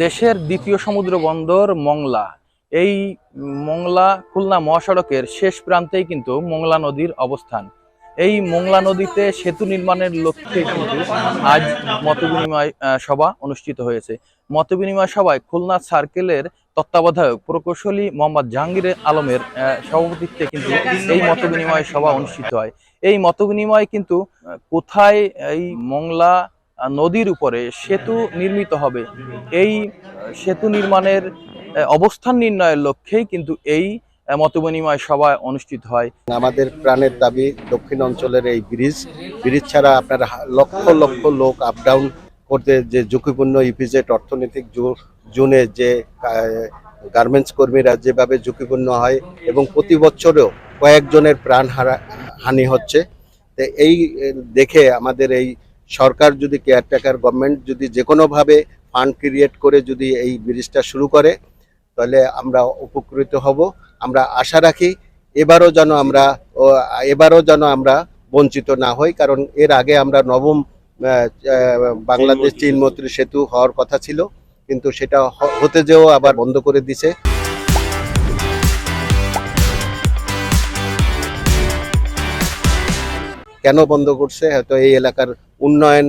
দেশের দ্বিতীয় সমুদ্র বন্দর মংলা। এই মংলা খুলনা মহাসড়কের শেষ প্রান্তেই কিন্তু মংলা নদীর অবস্থান। এই মংলা নদীতে সেতু নির্মাণের লক্ষ্যে কিন্তু আজ মতবিনিময় সভা অনুষ্ঠিত হয়েছে। মতবিনিময় সভায় খুলনা সার্কেলের তত্ত্বাবধায়ক প্রকৌশলী মোহাম্মদ জাহাঙ্গীর আলমের সভাপতিত্বে কিন্তু এই মতবিনিময় সভা অনুষ্ঠিত হয়। এই মতবিনিময় কিন্তু কোথায় এই মংলা নদীর উপরে সেতু নির্মিত হবে, এই সেতু নির্মাণের অবস্থান নির্ণয়ের লক্ষ্যেই কিন্তু এই মতবিনিময় সভা অনুষ্ঠিত হয়। আমাদের প্রাণের দাবি দক্ষিণ অঞ্চলের এই ব্রিজ ছাড়া আপনার লক্ষ লক্ষ লোক আপ ডাউন করতে যে ঝুঁকিপূর্ণ ইপিজেড অর্থনৈতিক জোনে যে গার্মেন্টস কর্মীরা যেভাবে ঝুঁকিপূর্ণ হয় এবং প্রতি বছরও কয়েকজনের হানি হচ্ছে। তো এই দেখে আমাদের এই সরকার যদি কেয়ারটেকার গভর্নমেন্ট যদি যে কোনোভাবে ফান্ড ক্রিয়েট করে যদি এই ব্রিজটা শুরু করে তাহলে আমরা উপকৃত হব। আমরা আশা রাখি এবারও যেন আমরা বঞ্চিত না হই, কারণ এর আগে আমরা নবম বাংলাদেশ চীন মৈত্রী সেতু হওয়ার কথা ছিল, কিন্তু সেটা হতে যেও আবার বন্ধ করে দিছে। কেন বন্ধ করছে? হয়তো এই এলাকার উন্নয়ন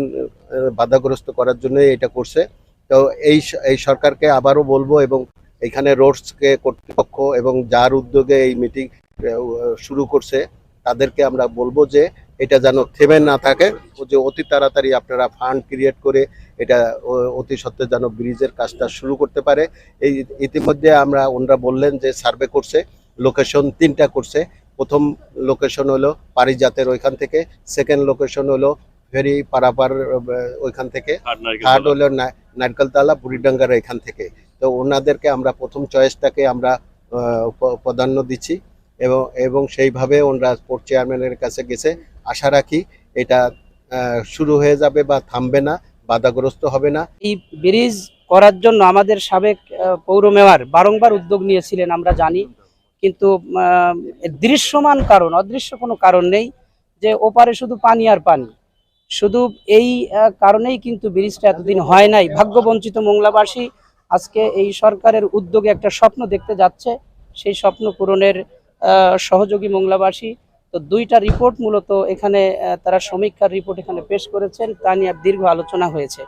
বাধাগ্রস্ত করার জন্য এটা করছে। তো এই সরকারকে আবারও বলবো, এবং এখানে রোডসকে কর্তৃপক্ষ এবং যার উদ্যোগে এই মিটিং শুরু করছে তাদেরকে আমরা বলবো যে এটা যেন থেমে না থাকে, যে অতি তাড়াতাড়ি আপনারা ফান্ড ক্রিয়েট করে এটা অতি সত্ত্বে যেন ব্রিজের কাজটা শুরু করতে পারে। এই ইতিমধ্যে ওনারা বললেন যে সার্ভে করছে, লোকেশন 3টা করছে। প্রথম লোকেশন হলো পারিজাতের ওইখান থেকে, সেকেন্ড লোকেশন হলো ফেরি পারাপার ওইখান থেকে, থার্ড হলো নারকেলতলা বুড়িডাঙ্গার এখান থেকে। তো ওনাদেরকে আমরা প্রথম চয়েসটাকে আমরা প্রাধান্য দিচ্ছি, এবং সেইভাবে ওনারা পোর্ট চেয়ারম্যানের কাছে গেছে। আশা রাখি এটা শুরু হয়ে যাবে বা থামবে না, বাধাগ্রস্ত হবে না। এই ব্রিজ করার জন্য আমাদের সাবেক পৌর মেয়র বারংবার উদ্যোগ নিয়েছিলেন, আমরা জানি, কিন্তু দৃশ্যমান কারণ, অদৃশ্য কোনো কারণ নেই যে ওপারে শুধু পানি আর পানি। শুধু এই কারণেই কিন্তু ব্রিজটা এতদিন হয় নাই। ভাগ্যবঞ্চিত মোংলাবাসী আজকে এই সরকারের উদ্যোগে একটা স্বপ্ন দেখতে যাচ্ছে, সেই স্বপ্ন পূরণের সহযোগী মোংলাবাসী। তো 2টা রিপোর্ট মূলত এখানে তারা সমীক্ষার রিপোর্ট এখানে পেশ করেছেন, তা নিয়ে দীর্ঘ আলোচনা হয়েছে।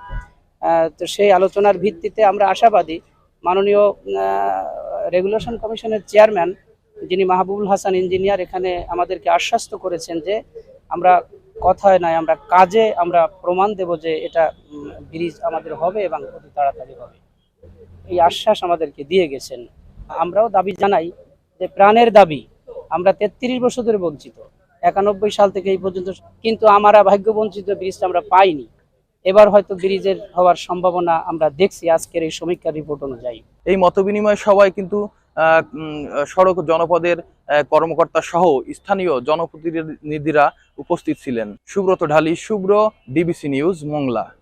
তো সেই আলোচনার ভিত্তিতে আমরা আশাবাদী মাননীয় রেগুলেশন কমিশনের চেয়ারম্যান যিনি মাহবুবুল হাসান ইঞ্জিনিয়ার এখানে আমাদেরকে আশ্বস্ত করেছেন যে আমরা কথায় নয়, আমরা কাজে আমরা প্রমাণ দেব যে এটা ব্রিজ আমাদের হবে এবং অতি তাড়াতাড়ি হবে। এই আশ্বাস আমাদেরকে দিয়ে গেছেন। আমরাও দাবি জানাই যে প্রাণের দাবি, আমরা 33 বছর ধরে বঞ্চিত, 91 সাল থেকে এই পর্যন্ত, কিন্তু আমরা ভাগ্যবঞ্চিত ব্রিজটা আমরা পাইনি। এবার হয়তো ব্রিজের হওয়ার সম্ভাবনা আমরা দেখছি আজকের এই সমীক্ষার রিপোর্ট অনুযায়ী। এই মতবিনিময় সভায় কিন্তু সড়ক জনপদের কর্মকর্তা সহ স্থানীয় জনপ্রতিনিধিরা উপস্থিত ছিলেন। সুব্রত ঢালি, শুভ্র, ডিবিসি নিউজ, মংলা।